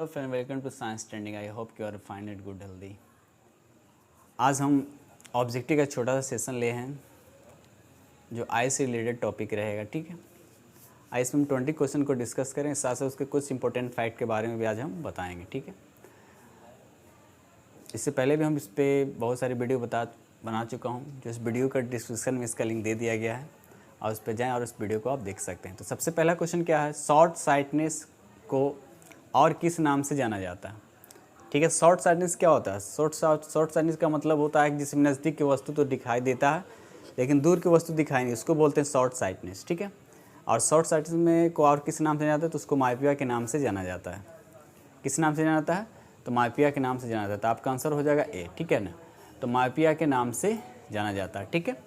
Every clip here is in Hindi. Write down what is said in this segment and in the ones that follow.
Hello friend, welcome to science trending. I hope you are find it good healthy. आज हम ऑब्जेक्टिव का छोटा सा सेशन ले हैं जो आई से रिलेटेड टॉपिक रहेगा। ठीक है, आई इसमें हम 20 क्वेश्चन को डिस्कस करें, साथ साथ उसके कुछ इंपॉर्टेंट फैक्ट के बारे में भी आज हम बताएंगे। ठीक है, इससे पहले भी हम इस पर बहुत सारी वीडियो बना चुका हूँ, जो इस वीडियो का डिस्क्रिप्शन में इसका लिंक दे दिया गया है और उस पर जाएँ और उस वीडियो को आप देख सकते हैं। तो सबसे पहला क्वेश्चन क्या है, शॉर्ट साइटनेस को और किस नाम से जाना जाता है। ठीक है, शॉर्ट साइटनेस क्या होता है? शॉर्ट साइटनेस का मतलब होता है कि जिसमें नज़दीक की वस्तु तो दिखाई देता है लेकिन दूर की वस्तु दिखाई नहीं, उसको बोलते हैं शॉर्ट साइटनेस। ठीक है, और शॉर्ट साइटनेस में को और किस नाम से जाना जाता है तो उसको माइपिया के नाम से जाना जाता है। किस नाम से जाना जाता है? तो माइपिया के नाम से जाना जाता है। आपका आंसर हो जाएगा ए। ठीक है ना, तो माइपिया के नाम से जाना जाता है। ठीक है,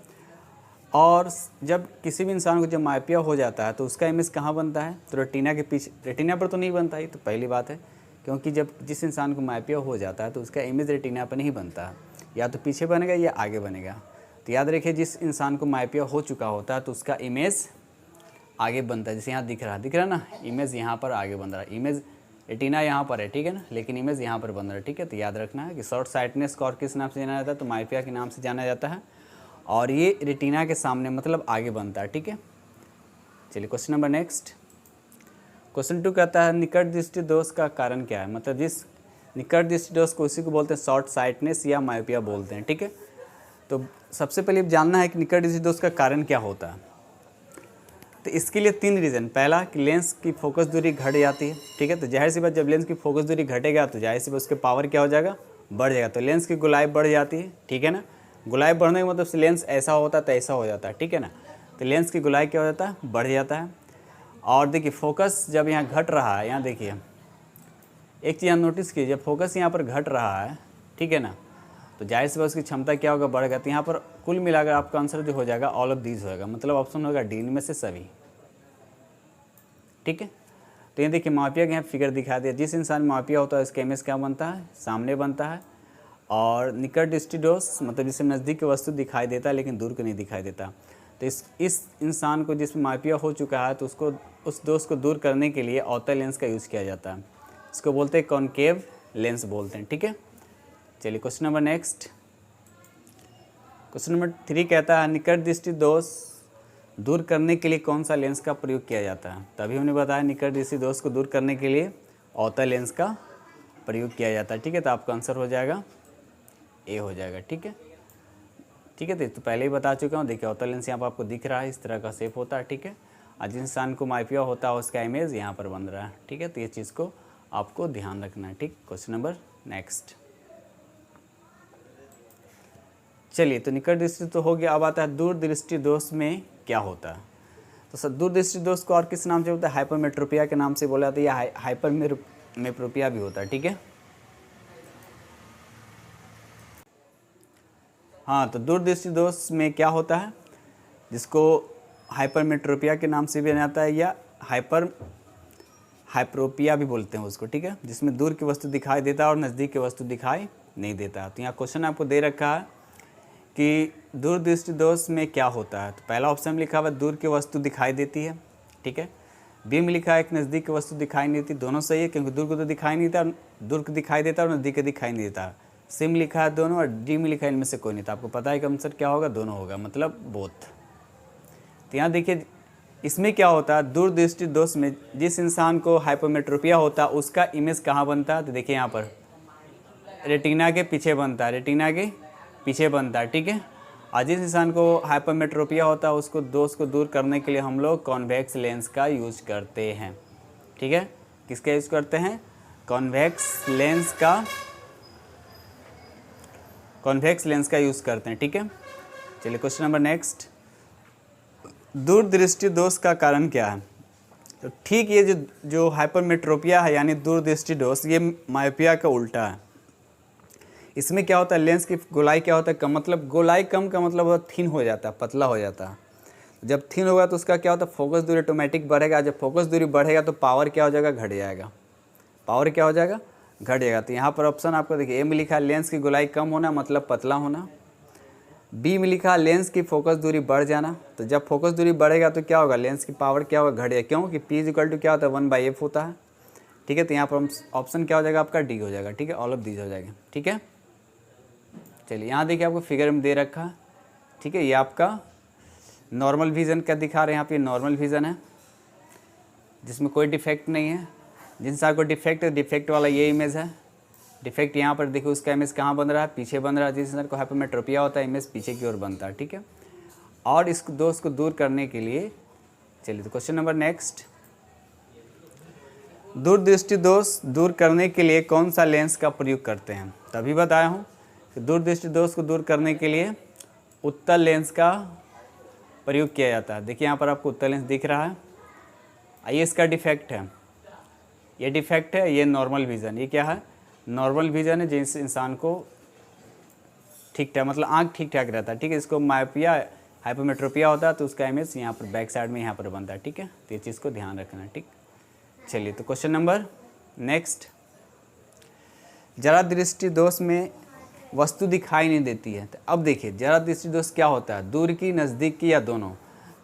और जब किसी भी इंसान को जब माइपिया हो जाता है तो उसका इमेज कहाँ बनता है? तो रेटिना के पीछे, रेटिना पर तो नहीं बनता ही, तो पहली बात है, क्योंकि जब जिस इंसान को माइपिया हो जाता है तो उसका इमेज रेटिना पर नहीं बनता है, या तो पीछे बनेगा या आगे बनेगा। तो याद रखिए, जिस इंसान को माइपिया हो चुका होता है तो उसका इमेज आगे बनता है। जैसे यहाँ दिख रहा है ना, इमेज यहाँ पर आगे बन रहा है। इमेज रेटिना यहाँ पर है, ठीक है ना, लेकिन इमेज यहाँ पर बन रहा है। ठीक है, तो याद रखना है कि शॉर्ट साइटनेस को और किस नाम से जाना जाता है तो माइपिया के नाम से जाना जाता है, और ये रेटिना के सामने मतलब आगे बनता है। ठीक है, चलिए क्वेश्चन नंबर नेक्स्ट। क्वेश्चन 2 कहता है निकट दृष्टि दोष का कारण क्या है। मतलब जिस निकट दृष्टि दोष को, उसी को बोलते हैं शॉर्ट साइटनेस या माइपिया बोलते हैं। ठीक है, तो सबसे पहले जानना है कि निकट दृष्टि दोष का कारण क्या होता है। तो इसके लिए 3 रीज़न। पहला कि लेंस की फोकस दूरी घट जाती है। ठीक है, तो जाहिर सी बात, जब लेंस की फोकस दूरी घटेगा तो जाहिर सी बात उसके पावर क्या हो जाएगा? बढ़ जाएगा। तो लेंस की गोलाई बढ़ जाती है। ठीक है ना, गोलाई बढ़ने का मतलब लेंस ऐसा होता है तो ऐसा हो जाता है। ठीक है ना, तो लेंस की गोलाई क्या हो जाता है? बढ़ जाता है। और देखिए, फोकस जब यहाँ घट रहा है, यहाँ देखिए एक चीज़ यहाँ नोटिस कीजिए, जब फोकस यहाँ पर घट रहा है, ठीक है ना, तो जाहिर सी बात उसकी क्षमता क्या होगा? बढ़ेगा। तो यहाँ पर कुल मिलाकर आपका आंसर जो हो जाएगा ऑल ऑफ दीज होगा, मतलब ऑप्शन होगा डी, इनमें से सभी। ठीक है, तो ये देखिए मापिया के यहाँ फिगर दिखा दिया। जिस इंसान में मापिया होता है उसका इमेज क्या बनता है? सामने बनता है। और निकट दृष्टि दोष मतलब जिससे नज़दीक की वस्तु दिखाई देता है लेकिन दूर को नहीं दिखाई देता। तो इस इंसान को जिसमें माइपिया हो चुका है तो उसको उस दोष को दूर करने के लिए अवतल लेंस का यूज़ किया जाता है। इसको बोलते हैं कॉनकेव लेंस बोलते हैं। ठीक है, चलिए question number next. Question number 3 कहता है निकट दृष्टि दोष दूर करने के लिए कौन सा लेंस का प्रयोग किया जाता है। तभी हमने बताया निकट दृष्टि दोष को दूर करने के लिए अवतल लेंस का प्रयोग किया जाता है। ठीक है, तो आपका आंसर हो जाएगा ए हो जाएगा। ठीक है, ठीक है, तो पहले ही बता चुका हूँ। देखिए अवतल लेंस यहाँ पर आपको दिख रहा है, इस तरह का शेप होता है। ठीक है, और जिस इंसान को माइपिया होता है उसका इमेज यहाँ पर बन रहा है। ठीक है, तो ये चीज़ को आपको ध्यान रखना है। ठीक, क्वेश्चन नंबर नेक्स्ट। चलिए, तो निकट दृष्टि तो हो गया, अब आता है दूर दृष्टि दोष में क्या होता है। तो सर दूर दृष्टि दोष को और किस नाम से होता है? हाइपरमेट्रोपिया के नाम से बोला जाता है, या हाइपरमेट्रोपिया भी होता है। ठीक है, हाँ, तो दूरदृष्टि दोष में क्या होता है, जिसको हाइपरमेट्रोपिया के नाम से भी जाना जाता है या हाइपरोपिया भी बोलते हैं उसको। ठीक है, जिसमें दूर की वस्तु दिखाई देता है और नज़दीक की वस्तु दिखाई नहीं देता। तो यहाँ क्वेश्चन आपको दे रखा है कि दूरदृष्टि दोष में क्या होता है। तो पहला ऑप्शन में लिखा हुआ दूर की वस्तु दिखाई देती है। ठीक है, बी में लिखा है कि नज़दीक की वस्तु दिखाई नहीं देती। दोनों सही है, क्योंकि दूर को तो दिखाई नहीं देता, दूर को दिखाई देता और नज़दीक को दिखाई नहीं देता। सी में लिखा है दोनों, और डी में लिखा है इनमें से कोई नहीं। तो आपको पता है कि आंसर क्या होगा? दोनों होगा, मतलब बोथ। तो यहाँ देखिए इसमें क्या होता है, दूरदृष्टि दोष में जिस इंसान को हाइपरमेट्रोपिया होता है उसका इमेज कहाँ बनता है? तो देखिए यहाँ पर रेटिना के पीछे बनता है, रेटिना के पीछे बनता है। ठीक है, और जिस इंसान को हाइपरमेट्रोपिया होता है उसको दोष को दूर करने के लिए हम लोग कॉन्वेक्स लेंस का यूज करते हैं। ठीक है, किसका यूज करते हैं? कॉन्वेक्स लेंस का यूज़ करते हैं। ठीक है, चलिए क्वेश्चन नंबर नेक्स्ट। दूरदृष्टि दोष का कारण क्या है। तो ठीक, ये जो हाइपरमेट्रोपिया है यानी दूरदृष्टि दोष, ये माइपिया का उल्टा है। इसमें क्या होता है, लेंस की गोलाई क्या होता है? कम, मतलब गोलाई कम का मतलब होता है थिन हो जाता है, पतला हो जाता है। जब थिन होगा तो उसका क्या होता है, फोकस दूरी ऑटोमेटिक बढ़ेगा। जब फोकस दूरी बढ़ेगा तो पावर क्या हो जाएगा? घट जाएगा। पावर क्या हो जाएगा? घट जाएगा। तो यहाँ पर ऑप्शन आपको देखिए, ए में लिखा है लेंस की गोलाई कम होना मतलब पतला होना। बी में लिखा है लेंस की फोकस दूरी बढ़ जाना। तो जब फोकस दूरी बढ़ेगा तो क्या होगा? लेंस की पावर क्या होगा? घटेगा। क्यों कि P = क्या होता है? 1/f होता है। ठीक है। तो यहाँ पर हम ऑप्शन क्या हो जाएगा आपका डी हो जाएगा, ठीक है, ऑल ऑफ दीज हो जाएगा, ठीक है। चलिए यहाँ देखिए आपको फिगर में दे रखा है, ठीक है। ये आपका नॉर्मल विज़न क्या दिखा रहे हैं, यहाँ पे नॉर्मल विज़न है जिसमें कोई डिफेक्ट नहीं है। जिन सारे को डिफेक्ट है, डिफेक्ट वाला ये इमेज है। डिफेक्ट यहाँ पर देखो उसका इमेज कहाँ बन रहा है, पीछे बन रहा है। जिस इंसान को हाइपरमेट्रोपिया होता है इमेज पीछे की ओर बनता है, ठीक है। और इस दोष को दूर करने के लिए, चलिए तो क्वेश्चन नंबर नेक्स्ट, दूरदृष्टि दोष दूर करने के लिए कौन सा लेंस का प्रयोग करते हैं। तभी बताया हूँ कि दूरदृष्टि दोष को दूर करने के लिए उत्तल लेंस का प्रयोग किया जाता है। देखिए यहाँ पर आपको उत्तल लेंस दिख रहा है, ये इसका डिफेक्ट है, ये डिफेक्ट है, ये नॉर्मल विज़न। ये क्या है, नॉर्मल विज़न है, जिस इंसान को ठीक ठाक मतलब आँख ठीक ठाक रहता है, ठीक है। इसको मायोपिया हाइपरमेट्रोपिया होता है तो उसका इमेज यहाँ पर बैक साइड में यहाँ पर बनता है, ठीक है। तो ये चीज़ को ध्यान रखना है, ठीक। चलिए तो क्वेश्चन नंबर नेक्स्ट, जरा दृष्टि दोष में वस्तु दिखाई नहीं देती है। तो अब देखिए जरा दृष्टि दोष क्या होता है, दूर की, नज़दीक की या दोनों।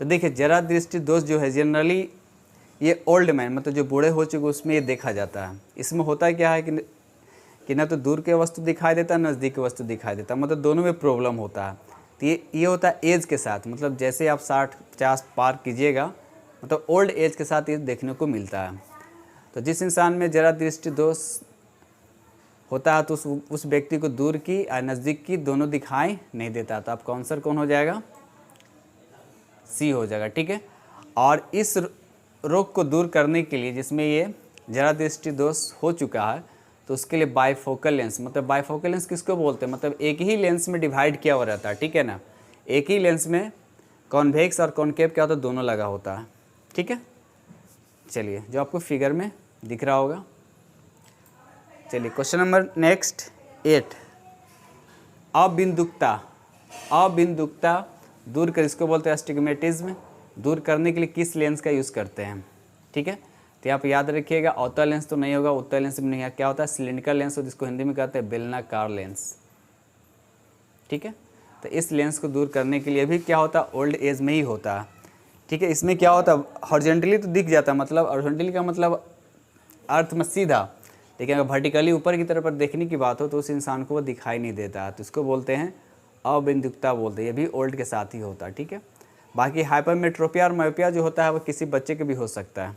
तो देखिए जरा दृष्टि दोष जो है जनरली ये ओल्ड मैन मतलब जो बूढ़े हो चुके उसमें ये देखा जाता है। इसमें होता क्या है कि ना तो दूर के वस्तु दिखाई देता है, नज़दीक के वस्तु दिखाई देता है, मतलब दोनों में प्रॉब्लम होता है। तो ये होता है एज के साथ, मतलब जैसे आप 60-50 पार कीजिएगा मतलब ओल्ड एज के साथ ये देखने को मिलता है। तो जिस इंसान में जरा दृष्टि दोष होता है तो उस व्यक्ति को दूर की और नज़दीक की दोनों दिखाई नहीं देता। तो आपका आंसर कौन हो जाएगा, सी हो जाएगा, ठीक है। और इस रोग को दूर करने के लिए जिसमें ये जरा दृष्टि दोष हो चुका है तो उसके लिए बाइफोकल लेंस, मतलब बाइफोकल लेंस किसको बोलते हैं, मतलब एक ही लेंस में डिवाइड किया हुआ रहता है, ठीक है ना। एक ही लेंस में कॉन्वेक्स और कॉन्केव क्या होता है, दोनों लगा होता है, ठीक है। चलिए जो आपको फिगर में दिख रहा होगा। चलिए क्वेश्चन नंबर नेक्स्ट 8, अबिंदुकता दूर कर, इसको बोलते हैं अस्टिग्मेटिज्म, दूर करने के लिए किस लेंस का यूज़ करते हैं, ठीक है। तो आप याद रखिएगा अवतल लेंस तो नहीं होगा, उत्तल लेंस भी नहीं है, क्या होता है सिलिंड्रिकल लेंस, जिसको हिंदी में कहते हैं बेलनाकार लेंस, ठीक है। तो इस लेंस को दूर करने के लिए भी क्या होता है ओल्ड एज में ही होता है, ठीक है। इसमें क्या होता है हॉरिजॉन्टली तो दिख जाता है, मतलब हॉरिजॉन्टली का मतलब अर्थ में सीधा, लेकिन अगर वर्टिकली ऊपर की तरफ देखने की बात हो तो उस इंसान को वो दिखाई नहीं देता है, तो इसको बोलते हैं अबिंदुकता बोलते हैं। ये भी ओल्ड के साथ ही होता है, ठीक है। बाकी हाइपरमेट्रोपिया और मायोपिया जो होता है वो किसी बच्चे के भी हो सकता है,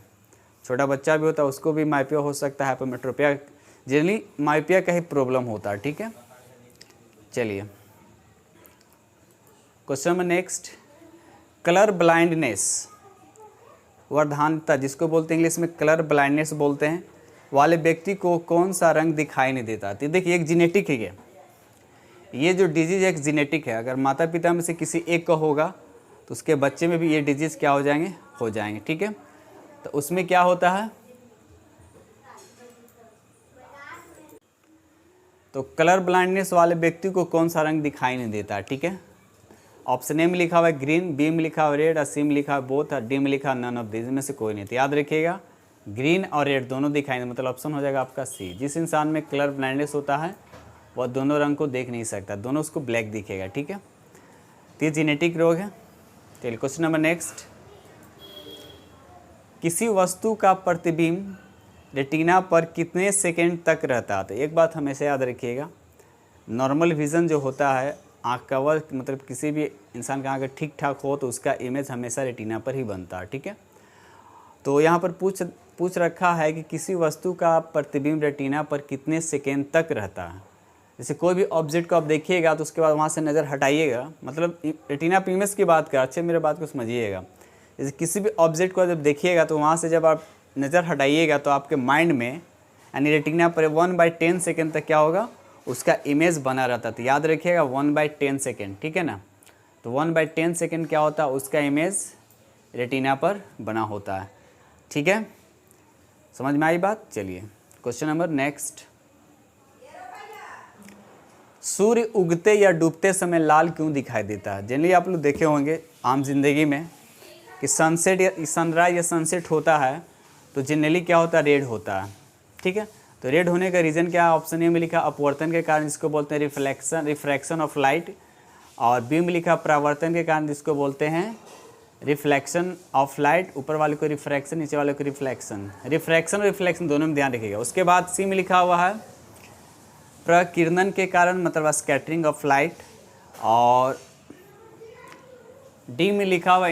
छोटा बच्चा भी होता है उसको भी मायोपिया हो सकता है। हाइपरमेट्रोपिया जनरली मायोपिया का ही प्रॉब्लम होता है, ठीक है। चलिए question number next, colour blindness वर्धानता जिसको बोलते हैं इंग्लिश में कलर ब्लाइंडनेस बोलते हैं वाले व्यक्ति को कौन सा रंग दिखाई नहीं देता। तो देखिए एक जीनेटिक है ये जो डिजीज़ एक जीनेटिक है, अगर माता पिता में से किसी एक का होगा तो उसके बच्चे में भी ये डिजीज़ क्या हो जाएंगे, ठीक है। तो उसमें क्या होता है, तो कलर ब्लाइंडनेस वाले व्यक्ति को कौन सा रंग दिखाई नहीं देता, ठीक है। ऑप्शन ए में लिखा हुआ है ग्रीन, बी में लिखा हुआ रेड और सी में लिखा हुआ बोथ और डी में लिखा नन ऑफ दिस में से कोई नहीं। तो याद रखिएगा ग्रीन और रेड दोनों दिखाई नहीं, मतलब ऑप्शन हो जाएगा आपका सी। जिस इंसान में कलर ब्लाइंडनेस होता है वह दोनों रंग को देख नहीं सकता, दोनों उसको ब्लैक दिखेगा, ठीक है। तो ये जेनेटिक रोग है। चलिए क्वेश्चन नंबर नेक्स्ट, किसी वस्तु का प्रतिबिंब रेटिना पर कितने सेकंड तक रहता है। तो एक बात हमेशा याद रखिएगा, नॉर्मल विज़न जो होता है आँख का वर्क मतलब किसी भी इंसान का अगर ठीक ठाक हो तो उसका इमेज हमेशा रेटिना पर ही बनता है, ठीक है। तो यहाँ पर पूछ रखा है कि किसी वस्तु का प्रतिबिंब रेटिना पर कितने सेकेंड तक रहता है। जैसे कोई भी ऑब्जेक्ट को आप देखिएगा तो उसके बाद वहाँ से नज़र हटाइएगा, मतलब रेटिना पर इमेज की बात कर, अच्छे मेरे बात को समझिएगा। जैसे किसी भी ऑब्जेक्ट को जब देखिएगा तो वहाँ से जब आप नज़र हटाइएगा तो आपके माइंड में यानी रेटिना पर 1/10 सेकेंड तक क्या होगा उसका इमेज बना रहता है। तो याद रखिएगा 1/10 सेकेंड, ठीक है ना। तो 1/10 सेकेंड क्या होता है उसका इमेज रेटिना पर बना होता है, ठीक है। समझ में आई बात। चलिए क्वेश्चन नंबर नेक्स्ट, सूर्य उगते या डूबते समय लाल क्यों दिखाई देता है। जनरली आप लोग देखे होंगे आम जिंदगी में कि सनसेट या सनराइज या सनसेट होता है तो जनरली क्या होता है रेड होता है, ठीक है। तो रेड होने का रीज़न क्या है, ऑप्शन ए में लिखा अपवर्तन के कारण जिसको बोलते हैं रिफ्रैक्शन ऑफ लाइट, और बी में लिखा परावर्तन के कारण जिसको बोलते हैं रिफ्लेक्शन ऑफ लाइट, ऊपर वाले को रिफ्रैक्शन, नीचे वाले को रिफ्लेक्शन। रिफ्रैक्शन और रिफ्लेक्शन दोनों में ध्यान रखिएगा। उसके बाद सी में लिखा हुआ है प्रकीर्णन के कारण, मतलब स्कैटरिंग ऑफ लाइट, और डी में लिखा हुआ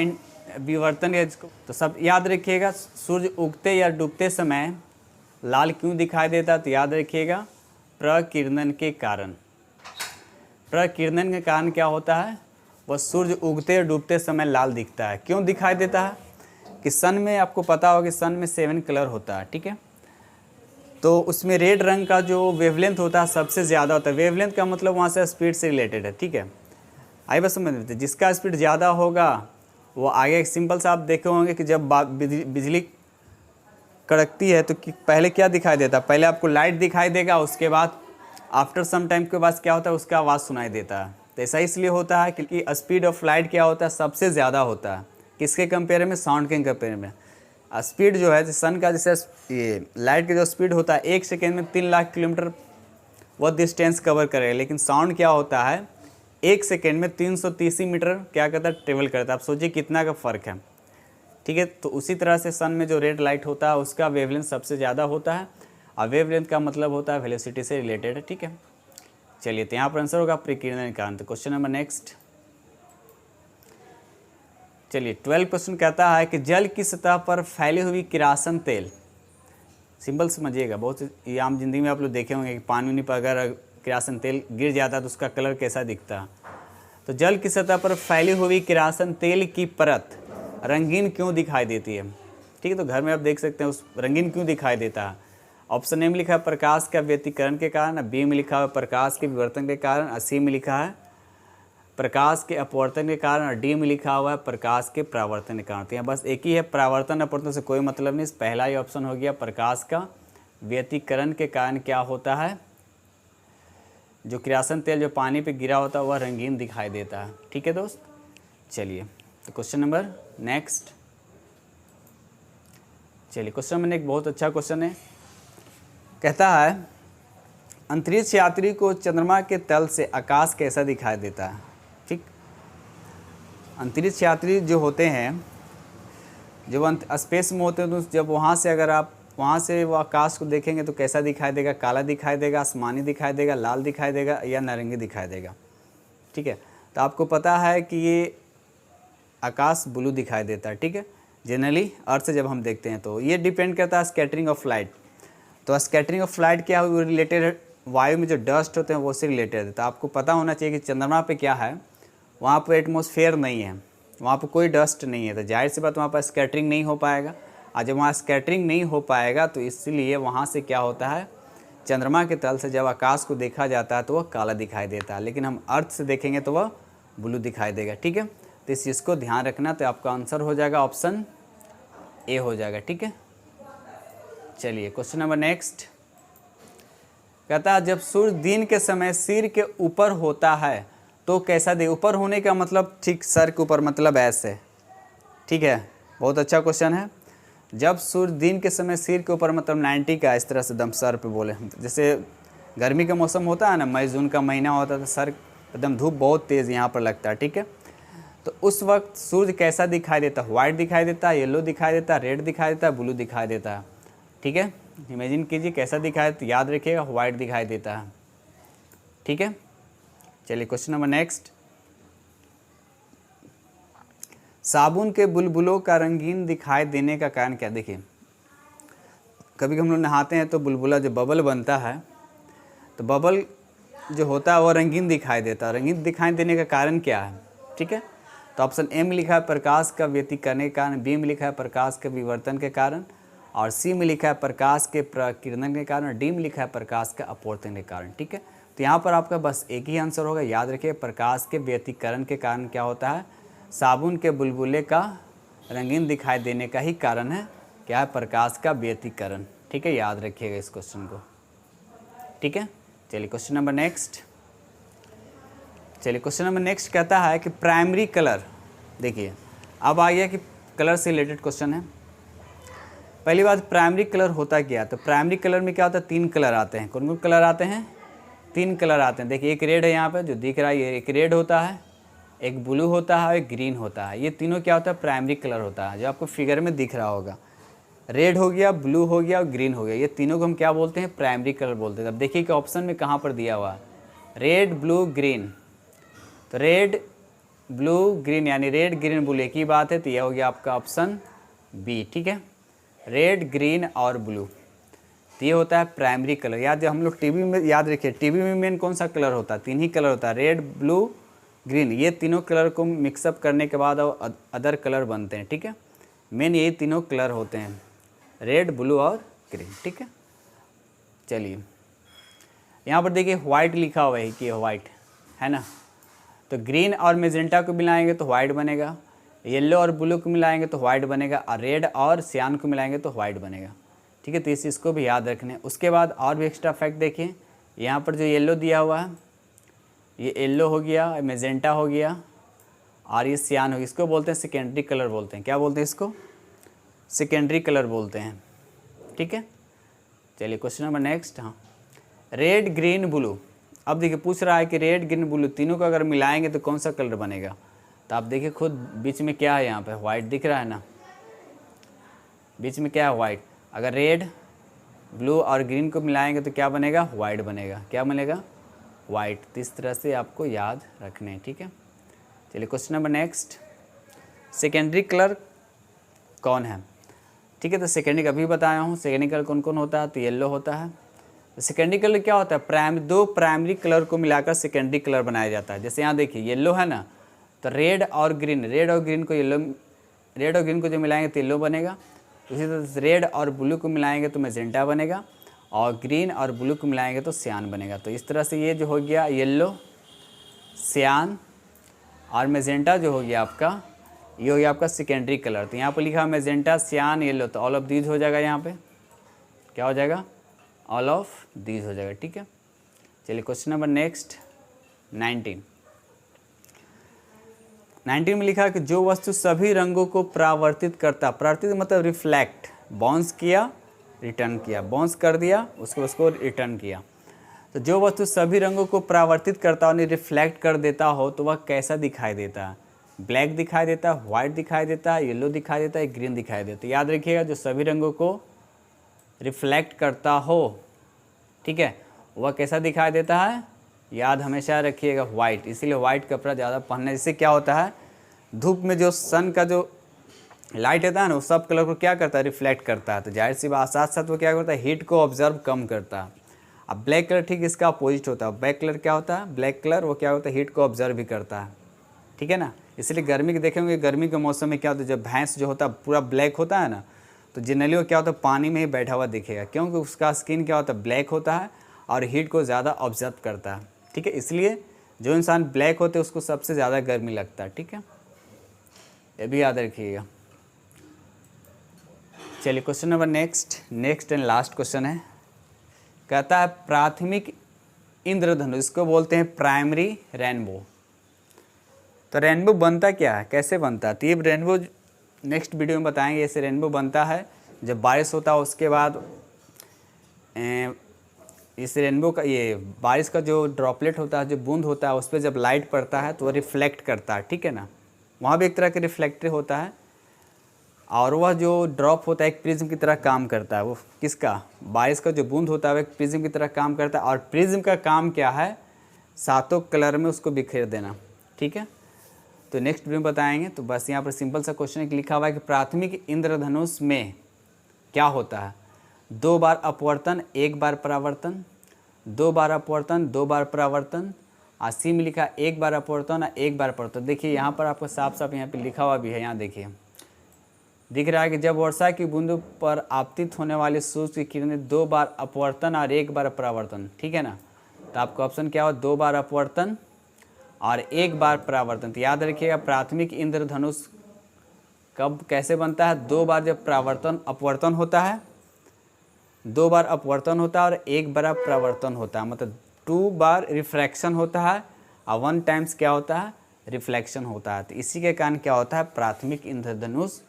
विवर्तन है इसको। तो सब याद रखिएगा, सूर्य उगते या डूबते समय लाल क्यों दिखाई देता, तो याद रखिएगा प्रकीर्णन के कारण। प्रकीर्णन के कारण क्या होता है, वह सूर्य उगते और डूबते समय लाल दिखता है। क्यों दिखाई देता है कि सन में, आपको पता होगा कि सन में 7 कलर होता है, ठीक है। तो उसमें रेड रंग का जो वेवलेंथ होता है सबसे ज़्यादा होता है। वेवलेंथ का मतलब वहाँ से स्पीड से रिलेटेड है, ठीक है। आइए बस समझ लेते हैं। जिसका स्पीड ज़्यादा होगा वो आगे, सिंपल सा आप देखे होंगे कि जब बिजली कड़कती है तो पहले क्या दिखाई देता है, पहले आपको लाइट दिखाई देगा, उसके बाद आफ्टर सम टाइम के बाद क्या होता है, उसका आवाज़ सुनाई देता है। तो ऐसा इसलिए होता है क्योंकि स्पीड ऑफ लाइट क्या होता है, सबसे ज़्यादा होता है। किसके कंपेयर में, साउंड के कंपेयर में। स्पीड जो है सन का, जैसे ये लाइट का जो स्पीड होता है 1 सेकेंड में 3 लाख किलोमीटर वो डिस्टेंस कवर करेगा, लेकिन साउंड क्या होता है 1 सेकेंड में 330 मीटर क्या करता है, ट्रेवल करता है। आप सोचिए कितना का फ़र्क है, ठीक है। तो उसी तरह से सन में जो रेड लाइट होता है उसका वेवलेंथ सबसे ज़्यादा होता है, और वेवलेंथ का मतलब होता है वेलोसिटी से रिलेटेड है, ठीक है। चलिए, तो यहाँ पर आंसर होगा प्रकीर्णन के कारण। तो क्वेश्चन नंबर नेक्स्ट, चलिए 12 क्वेश्चन कहता है कि जल की सतह पर फैली हुई किरासन तेल, सिंपल समझिएगा, बहुत ये आम जिंदगी में आप लोग देखे होंगे कि पानी पर अगर किरासन तेल गिर जाता है तो उसका कलर कैसा दिखता है। तो जल की सतह पर फैली हुई किरासन तेल की परत रंगीन क्यों दिखाई देती है, ठीक है। तो घर में आप देख सकते हैं उस रंगीन क्यों दिखाई देता है। ऑप्शन ए में लिखा है प्रकाश का व्यतिकरण के कारण, बी में लिखा है प्रकाश के विवर्तन के कारण, और सी में लिखा है प्रकाश के अपवर्तन के कारण, और डी में लिखा हुआ है प्रकाश के परावर्तन के कारण। तो यहाँ बस एक ही है, परावर्तन अपवर्तन से कोई मतलब नहीं। पहला ही ऑप्शन हो गया, प्रकाश का व्यतिकरण के कारण क्या होता है, जो किरासन तेल जो पानी पे गिरा होता है वह रंगीन दिखाई देता है, ठीक है दोस्त। चलिए, तो क्वेश्चन नंबर नेक्स्ट, चलिए क्वेश्चन नंबर एक बहुत अच्छा क्वेश्चन है। कहता है अंतरिक्ष यात्री को चंद्रमा के तल से आकाश कैसा दिखाई देता है, ठीक। अंतरिक्ष यात्री जो होते हैं, जब स्पेस में होते हैं, तो जब वहाँ से अगर आप वहाँ से वो आकाश को देखेंगे तो कैसा दिखाई देगा, काला दिखाई देगा, आसमानी दिखाई देगा, लाल दिखाई देगा, या नारंगी दिखाई देगा, ठीक है। तो आपको पता है कि ये आकाश ब्लू दिखाई देता है, ठीक है। जनरली अर्थ से जब हम देखते हैं तो ये डिपेंड करता है स्कैटरिंग ऑफ लाइट। तो स्कैटरिंग ऑफ लाइट क्या है, रिलेटेड वायु में जो डस्ट होते हैं वो से रिलेटेड है। तो आपको पता होना चाहिए कि चंद्रमा पे क्या है, वहाँ पर एटमॉस्फेयर नहीं है, वहाँ पर कोई डस्ट नहीं है, तो जाहिर सी बात वहाँ पर स्कैटरिंग नहीं हो पाएगा। और जब वहाँ स्कैटरिंग नहीं हो पाएगा तो इसलिए वहाँ से क्या होता है, चंद्रमा के तल से जब आकाश को देखा जाता है तो वह काला दिखाई देता है, लेकिन हम अर्थ से देखेंगे तो वह ब्लू दिखाई देगा, ठीक है। तो इस चीज़ को ध्यान रखना। तो आपका आंसर हो जाएगा ऑप्शन ए हो जाएगा, ठीक है। चलिए क्वेश्चन नंबर नेक्स्ट, कहता है जब सूर्य दिन के समय सिर के ऊपर होता है तो कैसा दे। ऊपर होने का मतलब ठीक सर के ऊपर, मतलब ऐसे, ठीक है। बहुत अच्छा क्वेश्चन है। जब सूर्य दिन के समय सिर के ऊपर, मतलब 90 का, इस तरह से दम सर पे बोले। जैसे गर्मी का मौसम होता है ना, मई जून का महीना होता है, तो सर एकदम धूप बहुत तेज़ यहाँ पर लगता है, ठीक है। तो उस वक्त सूर्य कैसा दिखाई देता है, वाइट दिखाई देता है, येलो दिखाई देता है, रेड दिखाई देता है, ब्लू दिखाई देता है, ठीक है। इमेजिन कीजिए कैसा दिखाई, तो याद रखिएगा वाइट दिखाई देता है, ठीक है। चलिए क्वेश्चन नंबर नेक्स्ट, साबुन के बुलबुलों का रंगीन दिखाई देने का कारण क्या। देखिए कभी हम लोग नहाते हैं तो बुलबुला जो बबल बनता है, तो बबल जो होता है वो रंगीन दिखाई देता है। रंगीन दिखाई देने का कारण क्या है, ठीक है। तो ऑप्शन ए में लिखा है प्रकाश का व्यतिकरण के कारण, बी में लिखा है प्रकाश के विवर्तन के कारण, और सी में लिखा है प्रकाश के प्रकीर्णन के कारण, डी में लिखा है प्रकाश का अपवर्तन के कारण, ठीक है। तो यहाँ पर आपका बस एक ही आंसर होगा। याद रखिए प्रकाश के व्यतिकरण के कारण क्या होता है, साबुन के बुलबुले का रंगीन दिखाई देने का ही कारण है क्या है, प्रकाश का व्यतिकरण, ठीक है। याद रखिएगा इस क्वेश्चन को, ठीक है। चलिए क्वेश्चन नंबर नेक्स्ट, चलिए क्वेश्चन नंबर नेक्स्ट कहता है कि प्राइमरी कलर। देखिए अब आ गया कि कलर से रिलेटेड क्वेश्चन है। पहली बात प्राइमरी कलर होता क्या, तो प्राइमरी कलर में क्या होता है, 3 कलर आते हैं। कौन कौन कलर आते हैं, 3 कलर आते हैं। देखिए एक रेड है यहाँ पे जो दिख रहा है, ये एक रेड होता है, एक ब्लू होता है और एक ग्रीन होता है। ये तीनों क्या होता है, प्राइमरी कलर होता है, जो आपको फिगर में दिख रहा होगा। रेड हो गया, ब्लू हो गया और ग्रीन हो गया, ये तीनों को हम क्या बोलते हैं, प्राइमरी कलर बोलते हैं। अब देखिए कि ऑप्शन में कहाँ पर दिया हुआ है, रेड ब्लू ग्रीन। तो रेड ब्लू ग्रीन यानी रेड ग्रीन ब्लू एक ही बात है, तो यह हो गया आपका ऑप्शन बी। ठीक है, रेड ग्रीन और ब्लू, तो ये होता है प्राइमरी कलर। याद हम लोग टीवी में याद रखिए, टीवी में मेन कौन सा कलर होता है, तीन ही कलर होता है, रेड ब्लू ग्रीन। ये तीनों कलर को मिक्सअप करने के बाद अदर कलर बनते हैं। ठीक है, मेन यही तीनों कलर होते हैं, रेड ब्लू और ग्रीन। ठीक है, चलिए यहाँ पर देखिए वाइट लिखा हुआ है कि ये वाइट है ना, तो ग्रीन और मेजेंटा को मिलाएंगे तो वाइट बनेगा, येलो और ब्लू को मिलाएंगे तो वाइट बनेगा, और रेड और सियान को मिलाएंगे तो वाइट बनेगा। ठीक है, तो इस चीज़ को भी याद रखना है। उसके बाद और भी एक्स्ट्रा फैक्ट देखिए, यहाँ पर जो येलो दिया हुआ है, ये येलो हो गया, मेजेंटा हो गया और ये सियान हो गया, इसको बोलते हैं सेकेंडरी कलर बोलते हैं। क्या बोलते हैं इसको, सेकेंडरी कलर बोलते हैं। ठीक है, चलिए क्वेश्चन नंबर नेक्स्ट। हाँ, रेड ग्रीन ब्लू। अब देखिए पूछ रहा है कि रेड ग्रीन ब्लू तीनों को अगर मिलाएंगे तो कौन सा कलर बनेगा, तो आप देखिए खुद बीच में क्या है, यहाँ पे वाइट दिख रहा है ना, बीच में क्या है, वाइट। अगर रेड ब्लू और ग्रीन को मिलाएंगे तो क्या बनेगा, वाइट बनेगा। क्या बनेगा, वाइट। तो इस तरह से आपको याद रखने हैं। ठीक है, चलिए question number next, secondary colour कौन है। ठीक है, तो सेकेंडरी अभी बताया हूँ, सेकेंडरी कलर कौन कौन होता है, तो येलो होता है। तो सेकेंडरी कलर क्या होता है, दो प्राइमरी कलर को मिलाकर सेकेंडरी कलर बनाया जाता है। जैसे यहाँ देखिए येलो है ना, तो रेड और ग्रीन को जो मिलाएंगे तो येलो बनेगा। उसी तरह से रेड और ब्लू को मिलाएंगे तो मैजेंटा बनेगा, और ग्रीन और ब्लू को मिलाएंगे तो सियान बनेगा। तो इस तरह से ये जो हो गया येलो, सियान और मैजेंटा जो हो गया आपका, ये हो गया आपका सेकेंडरी कलर। तो यहाँ पर लिखा मैजेंटा, सियान, येलो, तो ऑल ऑफ दीज हो जाएगा। यहाँ पे क्या हो जाएगा, ऑल ऑफ दीज हो जाएगा। ठीक है, चलिए क्वेश्चन नंबर नेक्स्ट 19 में लिखा है कि जो वस्तु सभी रंगों को परावर्तित करता, परावर्तित मतलब रिफ्लेक्ट, बाउंस किया रिटर्न किया, बाउंस कर दिया उसको रिटर्न किया। तो जो वस्तु सभी रंगों को परावर्तित करता हो, रिफ्लेक्ट कर देता हो, तो वह कैसा दिखाई देता है, ब्लैक दिखाई देता है, वाइट दिखाई देता है, येलो दिखाई देता है, ग्रीन दिखाई देता है। याद रखिएगा, जो सभी रंगों को रिफ्लेक्ट करता हो, ठीक है, वह कैसा दिखाई देता है, याद हमेशा रखिएगा, वाइट। इसीलिए वाइट कपड़ा ज़्यादा पहनना, इससे क्या होता है, धूप में जो सन का जो लाइट होता है ना, वो सब कलर को क्या करता है, रिफ्लेक्ट करता है। तो जाहिर सी बात, साथ साथ वो क्या करता है, हीट को ऑब्जर्व कम करता है। अब ब्लैक कलर ठीक इसका अपोजिट होता है। ब्लैक कलर क्या होता है, ब्लैक कलर वो क्या होता है, हीट को ऑब्जर्व भी करता है। ठीक है ना, इसलिए गर्मी के देखेंगे, गर्मी के मौसम में क्या होता है, जब भैंस जो होता है पूरा ब्लैक होता है ना, तो जनरली वो क्या होता है, पानी में ही बैठा हुआ दिखेगा, क्योंकि उसका स्किन क्या होता है, ब्लैक होता है और हीट को ज़्यादा ऑब्जर्व करता है। ठीक है, इसलिए जो इंसान ब्लैक होते हैं उसको सबसे ज़्यादा गर्मी लगता है। ठीक है, ये भी याद रखिएगा। चलिए question number next and last question है, कहता है प्राथमिक इंद्रधनुष, इसको बोलते हैं प्राइमरी रेनबो। तो रेनबो बनता क्या है, कैसे बनता है, तो ये रेनबो नेक्स्ट वीडियो में बताएंगे। ऐसे रेनबो बनता है जब बारिश होता है, उसके बाद इस रेनबो का, ये बारिश का जो ड्रॉपलेट होता है, जो बूंद होता है, उस पर जब लाइट पड़ता है तो वो रिफ्लेक्ट करता है। ठीक है ना, वहाँ भी एक तरह का रिफ्लेक्टर होता है, और वह जो ड्रॉप होता है एक प्रिज्म की तरह काम करता है। वो किसका, बारिश का जो बूंद होता है वो एक प्रिज्म की तरह काम करता है, और प्रिज्म का काम क्या है, सातों कलर में उसको बिखेर देना। ठीक है, तो नेक्स्ट वीडियो में बताएंगे। तो बस यहाँ पर सिंपल सा क्वेश्चन लिखा हुआ है कि प्राथमिक इंद्रधनुष में क्या होता है, 2 बार अपवर्तन 1 बार परावर्तन, 2 बार अपवर्तन 2 बार परावर्तन, और सी में लिखा 1 बार अपवर्तन और 1 बार परावर्तन। देखिए यहाँ पर आपको साफ साफ यहाँ पे लिखा हुआ भी है, यहाँ देखिए दिख रहा है कि जब वर्षा की बूंदों पर आपतित होने वाली सूर्य की किरणें 2 बार अपवर्तन और 1 बार परावर्तन। ठीक है ना, तो आपका ऑप्शन क्या हो, 2 बार अपवर्तन और 1 बार परावर्तन। तो याद रखिएगा, प्राथमिक इंद्रधनुष कब कैसे बनता है, 2 बार जब अपवर्तन होता है, 2 बार अपवर्तन होता है और 1 बार परावर्तन होता है, मतलब 2 बार रिफ्रैक्शन होता है और 1 टाइम्स क्या होता है, रिफ्लेक्शन होता है। तो इसी के कारण क्या होता है, प्राथमिक इंद्रधनुष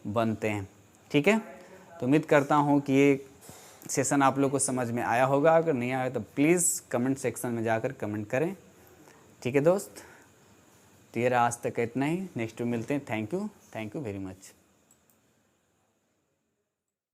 बनते हैं। ठीक है, तो उम्मीद करता हूँ कि ये सेशन आप लोग को समझ में आया होगा। अगर नहीं आया तो प्लीज़ कमेंट सेक्शन में जाकर कमेंट करें। ठीक है दोस्त। तो ये रहा आज तक इतना ही। नेक्स्ट में मिलते हैं। Thank you very much.